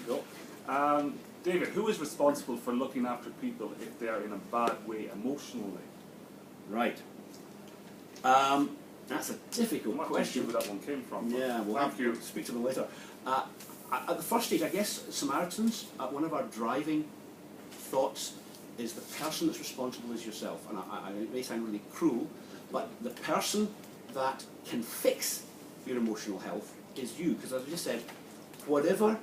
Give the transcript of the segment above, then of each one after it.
go. David, who is responsible for looking after people if they are in a bad way emotionally? Right. That's a difficult question. Where that one came from. Yeah, we'll Thank have you. to speak to them later. At the first stage, I guess, Samaritans, one of our driving thoughts is the person that's responsible is yourself. And it may sound really cruel, but the person that can fix your emotional health is you. Because as I just said, whatever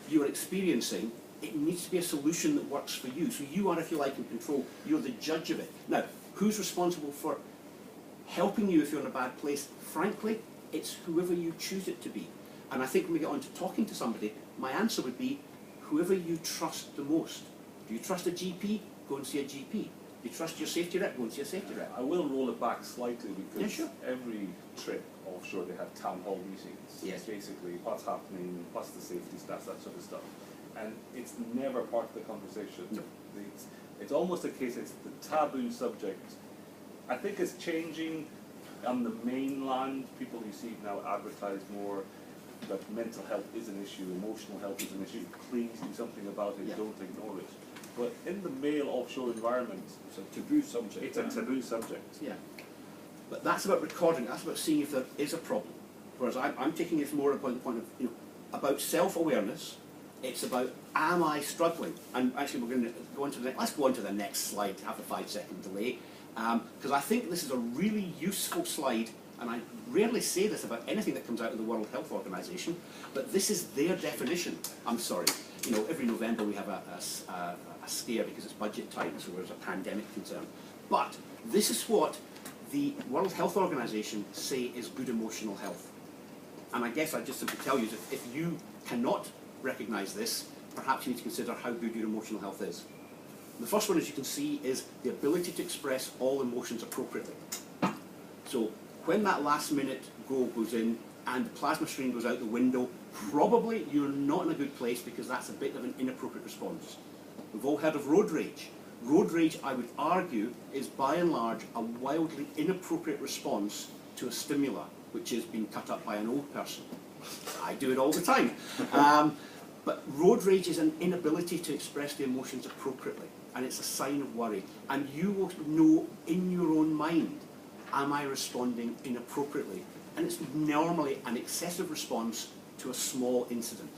you're experiencing, it needs to be a solution that works for you. So you are, if you like, in control. You're the judge of it. Now, who's responsible for helping you if you're in a bad place? Frankly, it's whoever you choose it to be. And I think when we get on to talking to somebody, my answer would be whoever you trust the most. Do you trust a GP? Go and see a GP. Do you trust your safety rep? Go and see a safety rep. I will roll it back slightly because Yeah, sure. every trip offshore they have town hall meetings. Yes. Basically, what's happening, what's the safety stats, that sort of stuff. And it's never part of the conversation. No. It's almost a case, it's the taboo subject. I think it's changing on the mainland. People you see now advertise more that mental health is an issue, emotional health is an issue. Please do something about it, Yeah. don't ignore it. But in the male offshore environment, It's a taboo subject. it's a taboo subject. Yeah. But that's about recording, that's about seeing if there is a problem. Whereas I'm taking it more about the point of, about self-awareness. It's about, am I struggling? And actually we're going to go on to let's go on to the next slide, have a 5-second delay. Because I think this is a really useful slide, and I rarely say this about anything that comes out of the World Health Organization, but this is their definition. I'm sorry, every November we have a scare because it's budget time, so there's a pandemic concern. But this is what the World Health Organization say is good emotional health. And I guess I'd just simply tell you that if you cannot recognize this, perhaps you need to consider how good your emotional health is. The first one, as you can see, is the ability to express all emotions appropriately. So when that last minute goal goes in and the plasma screen goes out the window, probably you're not in a good place because that's a bit of an inappropriate response. We've all heard of road rage. Road rage, I would argue, is by and large a wildly inappropriate response to a stimuli, which is being cut up by an old person. I do it all the time. But road rage is an inability to express the emotions appropriately, and it's a sign of worry. And you will know in your own mind, am I responding inappropriately? And it's normally an excessive response to a small incident.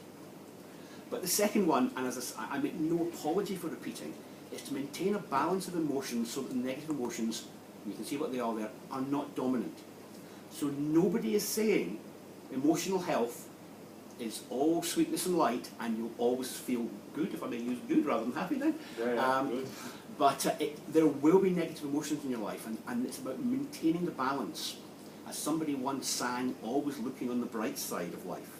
But the second one, and as I make no apology for repeating, is to maintain a balance of emotions so that the negative emotions, you can see what they are there, are not dominant. So nobody is saying emotional health is all sweetness and light and you'll always feel good, if I may use good rather than happy now. Yeah, good. But there will be negative emotions in your life, and it's about maintaining the balance. As somebody once sang, always looking on the bright side of life.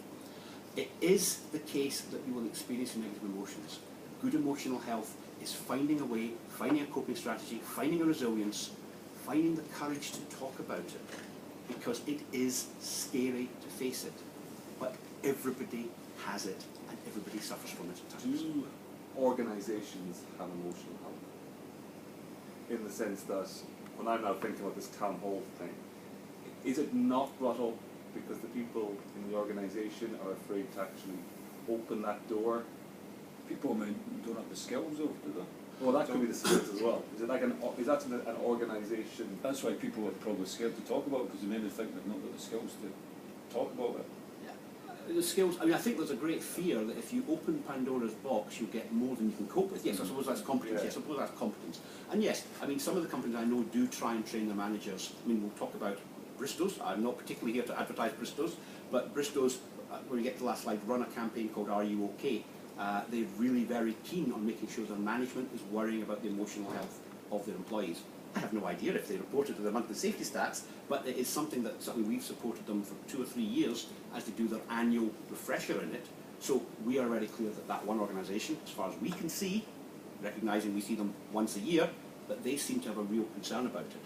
It is the case that you will experience negative emotions. Good emotional health is finding a way, finding a coping strategy, finding a resilience, finding the courage to talk about it. Because it is scary to face it. But everybody has it, and everybody suffers from it at times. Do organisations have emotional health? In the sense that, when I'm now thinking about this town hall thing, is it not brought up because the people in the organisation are afraid to actually open that door? People don't have the skills, though, do they? Well, that could be the skills as well. Is it like is that an organisation? That's why people are probably scared to talk about it, because they maybe think they've not got the skills to talk about it. The skills, I think there's a great fear that if you open Pandora's box, you'll get more than you can cope with. Yes, I suppose that's competence. Yeah. Yes, I suppose that's competence. And yes, some of the companies I know do try and train their managers. We'll talk about Bristow's. I'm not particularly here to advertise Bristow's, but Bristow's, when we get to the last slide, run a campaign called Are You OK? They're really very keen on making sure their management is worrying about the emotional health of their employees. I have no idea if they reported to their monthly safety stats, but it is something that certainly we've supported them for 2 or 3 years as they do their annual refresher in it. So we are very clear that that one organisation, as far as we can see, recognising we see them once a year, that they seem to have a real concern about it.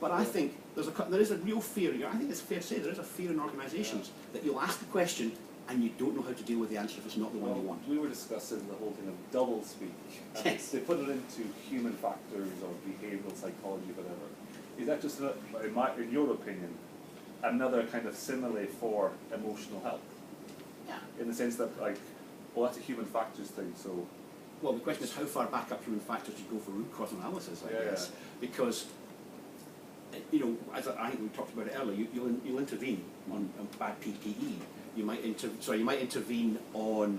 But I think there is a real fear. I think it's fair to say there is a fear in organisations that you'll ask a question and you don't know how to deal with the answer if it's not the one you want. We were discussing the whole thing of double speak. Yes. They put it into human factors or behavioural psychology, whatever. Is that just, in your opinion, another kind of simile for emotional health? Yeah. In the sense that, well, that's a human factors thing, so Well, the question is how far back up human factors you go for root cause analysis, I Yeah, guess. Because, you know, as I think we talked about it earlier, you'll intervene on bad PPE. You might intervene on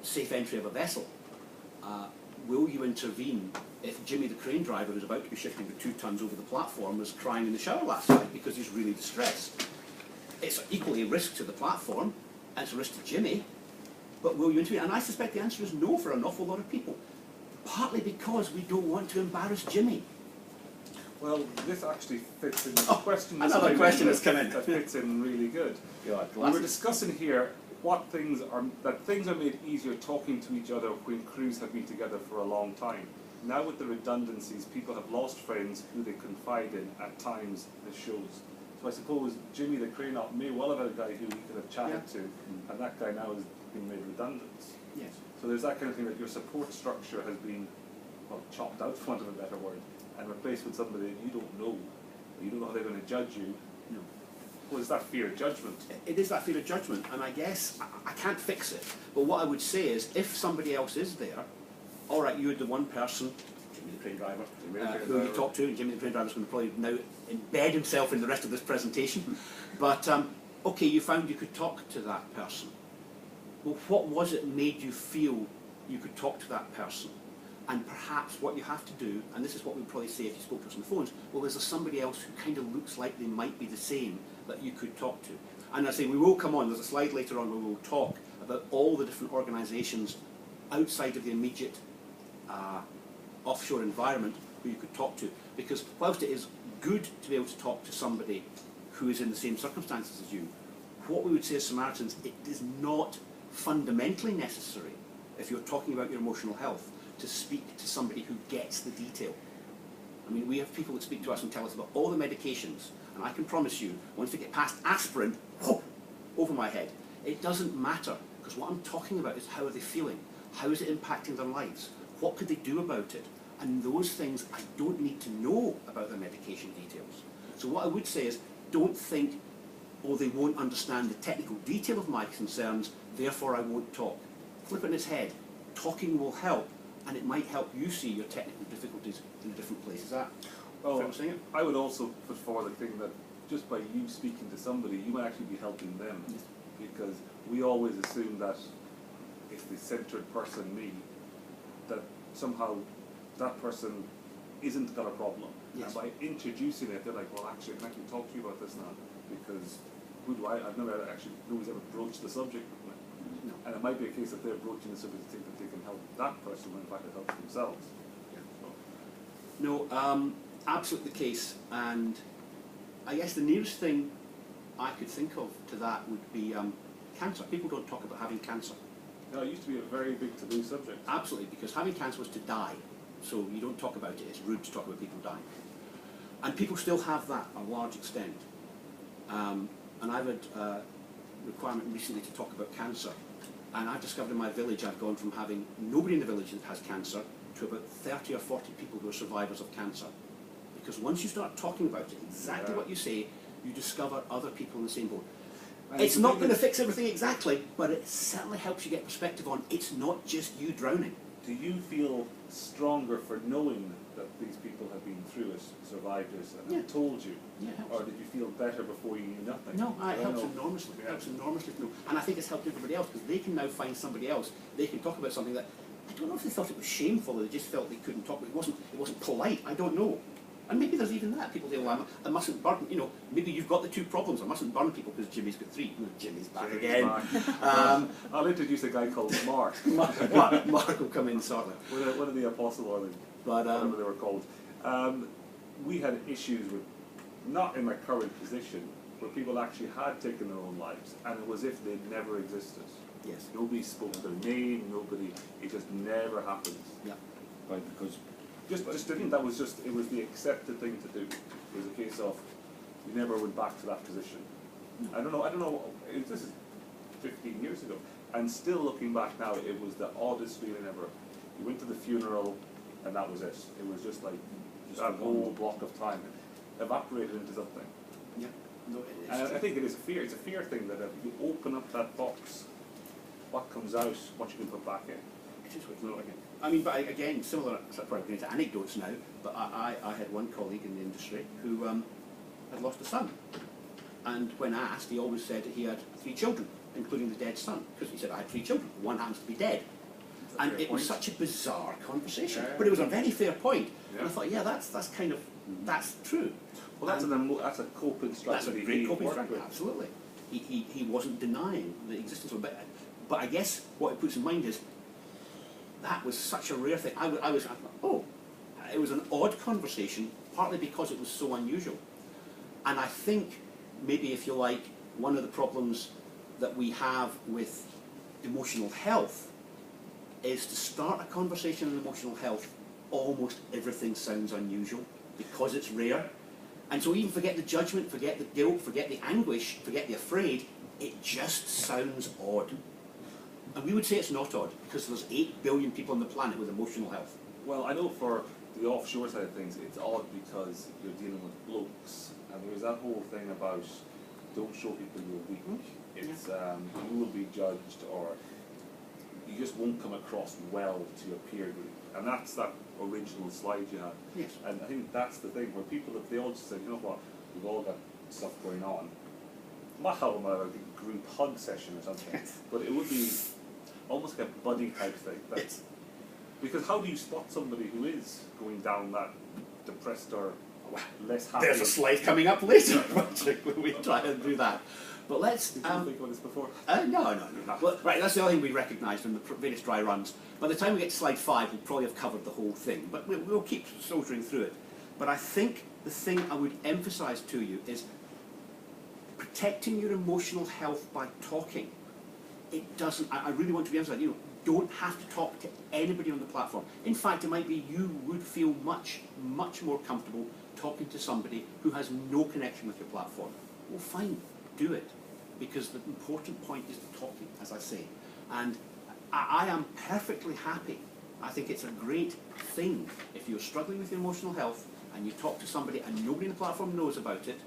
safe entry of a vessel. Will you intervene if Jimmy the crane driver who's about to be shifting the 2 tons over the platform was crying in the shower last night because he's really distressed? It's equally a risk to the platform, and it's a risk to Jimmy, but will you intervene? And I suspect the answer is no for an awful lot of people. Partly because we don't want to embarrass Jimmy. well, this actually fits in. Oh, question another question has come in. that fits in really good. God, We were discussing here things are made easier talking to each other when crews have been together for a long time. Now with the redundancies, people have lost friends who they confide in at times. This shows. So I suppose Jimmy the crane op may well have had a guy who he could have chatted to, and that guy now has been made redundant. Yes. So there's that kind of thing that your support structure has been, well, chopped out, for want of a better word, and replaced with somebody that you don't know. You don't know how they're going to judge you. No. Well, it's that fear of judgment. It is that fear of judgment, and I guess I can't fix it. But what I would say is, if somebody else is there, all right, you're the one person, Jimmy the crane driver, who you talk to, and Jimmy the crane driver is going to probably now embed himself in the rest of this presentation. But okay, you found you could talk to that person. Well, what was it made you feel you could talk to that person? And perhaps what you have to do, and this is what we'd probably say if you spoke to us on the phones, well, is there somebody else who kind of looks like they might be the same that you could talk to? And I say we will come on, there's a slide later on where we'll talk about all the different organisations outside of the immediate offshore environment who you could talk to. Because whilst it is good to be able to talk to somebody who is in the same circumstances as you, what we would say as Samaritans, it is not fundamentally necessary, if you're talking about your emotional health, to speak to somebody who gets the detail. I mean, we have people that speak to us and tell us about all the medications, and I can promise you, once we get past aspirin, whoop, over my head. It doesn't matter, because what I'm talking about is how are they feeling? How is it impacting their lives? What could they do about it? And those things, I don't need to know about the medication details. So what I would say is, don't think, oh, they won't understand the technical detail of my concerns, therefore I won't talk. Flip it in its head. Talking will help, and it might help you see your technical difficulties in a different place. Is that Well, fair saying it? I would also put forward the thing that just by you speaking to somebody, you might actually be helping them. Yes. Because we always assume that it's the centred person, me, that somehow that person isn't got a problem. Yes. And by introducing it, they're like, well, actually, I can actually talk to you about this now. Because who do I've never actually, nobody's ever broached the subject with me. No. And it might be a case that they're broaching the subject to think that they can help that person when in fact it helps themselves. No, absolutely the case. And I guess the nearest thing I could think of to that would be cancer. People don't talk about having cancer. No, it used to be a very big taboo subject. Absolutely, because having cancer was to die. So you don't talk about it. It's rude to talk about people dying. And people still have that to a large extent. And I've had a requirement recently to talk about cancer. And I've discovered in my village I've gone from having nobody in the village that has cancer to about 30 or 40 people who are survivors of cancer. Because once you start talking about it, exactly what you say, you discover other people in the same boat. And It's not going to fix everything exactly, but it certainly helps you get perspective on it's not just you drowning. Do you feel stronger for knowing that these people have been through it, survived it, and Yeah. have told you? Yeah, it helps. Or did you feel better before you knew nothing? No, I it don't helps know. enormously. It Yeah. helps enormously to know. And I think it's helped everybody else because they can now find somebody else. They can talk about something that I don't know if they thought it was shameful or they just felt they couldn't talk about. It wasn't polite. I don't know. And maybe there's even that. People say, well, I mustn't burn, you know, maybe you've got the two problems. I mustn't burn people because Jimmy's got three. No, Jimmy's back Jimmy's again. back. I'll introduce a guy called Mark. Mark will come in shortly. One of the apostle or the But, whatever they were called. We had issues with, not in my current position, where people actually had taken their own lives, and it was as if they'd never existed. yes. Nobody spoke their name, it just never happened. Yeah. Right, because Just didn't, it was the accepted thing to do. It was a case of, you never went back to that position. I don't know, this is 15 years ago, and still looking back now, it was the oddest feeling ever. You went to the funeral, and that was it. It was just like, that whole block of time evaporated into something. Yeah. No, And I think it is a fear, it's a fear thing that if you open up that box, what comes out, what you can put back in. It is worth noting. I mean, but again, similar, so I'm probably going into anecdotes now, but I had one colleague in the industry who had lost a son. And when asked, he always said that he had 3 children, including the dead son, because he said, I had 3 children, one happens to be dead. That's a And fair it was point. such a bizarre conversation, Yeah. but it was a very fair point. Yeah. And I thought, yeah, that's kind of, that's true. Well, that's, And that's a coping strategy. that's a great he coping worked strategy, with. absolutely. He wasn't denying the existence of it. But I guess what it puts in mind is, that was such a rare thing. I thought, oh, it was an odd conversation, partly because it was so unusual. And I think, maybe if you like, one of the problems that we have with emotional health is to start a conversation on emotional health, almost everything sounds unusual because it's rare. And so even forget the judgment, forget the guilt, forget the anguish, forget the afraid, it just sounds odd. And we would say it's not odd, because there's 8 billion people on the planet with emotional health. Well, I know for the offshore side of things, it's odd because you're dealing with blokes, and there's that whole thing about don't show people you're weak. It's you will be judged, or you just won't come across well to your peer group, and that's that original slide you had. Yes. And I think that's the thing where people, if they all just said, you know what, we've all got stuff going on, might have a group hug session or something, but it would be almost like a buddy type thing. That's, because how do you spot somebody who is going down that depressed or less happy? There's a slide coming up later, when we try and do that. But let's... Did you think about this before? No. Well, right, that's the other thing we recognised from the various dry runs. By the time we get to slide 5, we'll probably have covered the whole thing, but we'll keep soldiering through it. But I think the thing I would emphasise to you is protecting your emotional health by talking. It doesn't, I really want to be emphasised, you don't have to talk to anybody on the platform. In fact, it might be you would feel much, much more comfortable talking to somebody who has no connection with your platform. Well, fine, do it. Because the important point is talking, as I say. And I am perfectly happy. I think it's a great thing if you're struggling with your emotional health and you talk to somebody and nobody on the platform knows about it,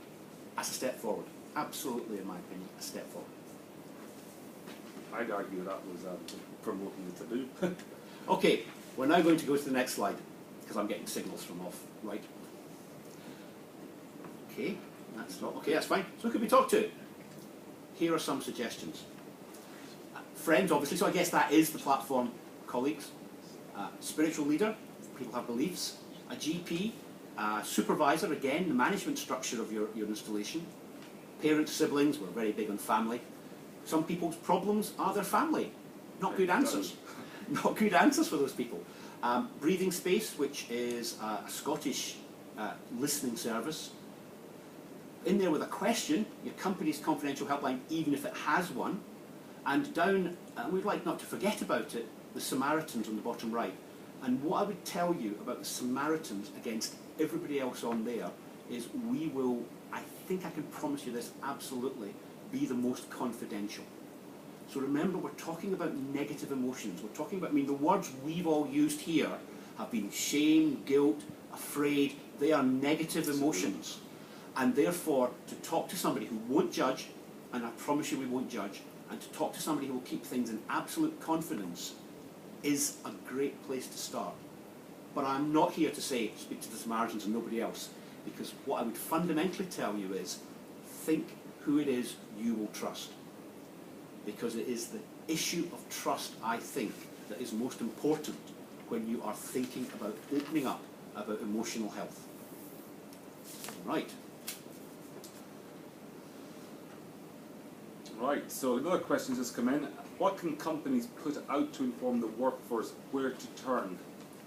as a step forward. Absolutely, in my opinion, a step forward. I'd argue that was promoting the taboo. Okay, we're now going to go to the next slide, because I'm getting signals from off right. Okay, that's not, okay, that's fine. So who could we talk to? Here are some suggestions. Friends, obviously, so I guess that is the platform. Colleagues, spiritual leader, people have beliefs, a GP, supervisor, again, the management structure of your installation, parents, siblings, we're very big on family. Some people's problems are their family. Not good answers. Not good answers for those people. Breathing Space, which is a Scottish listening service. In there with a question, your company's confidential helpline, even if it has one. And down, we'd like not to forget about it, the Samaritans on the bottom right. And what I would tell you about the Samaritans against everybody else on there is we will, I think I can promise you this absolutely, be the most confidential. So remember, we're talking about negative emotions. We're talking about, I mean, the words we've all used here have been shame, guilt, afraid. They are negative emotions. And therefore, to talk to somebody who won't judge, and I promise you we won't judge, and to talk to somebody who will keep things in absolute confidence is a great place to start. But I'm not here to say, speak to the Samaritans and nobody else, because what I would fundamentally tell you is, think who it is you will trust. Because it is the issue of trust, I think, that is most important when you are thinking about opening up about emotional health. Right. Right, so another question just come in. What can companies put out to inform the workforce where to turn?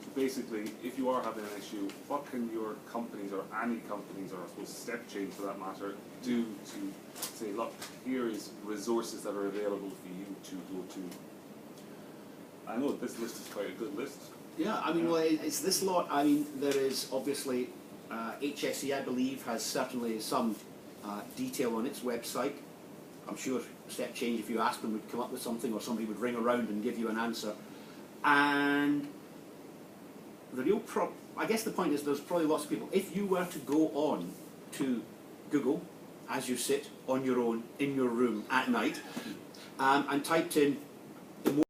So basically, if you are having an issue, what can your companies, or any companies, or I suppose Step Change for that matter, do to say, look, here is resources that are available for you to go to? I know this list is quite a good list. Yeah, I mean, well, it's this lot. I mean, there is obviously HSE, I believe, has certainly some detail on its website. I'm sure Step Change, if you asked them, would come up with something, or somebody would ring around and give you an answer. And the real I guess the point is, there's probably lots of people. If you were to go on to Google, as you sit on your own in your room at night, and typed in the more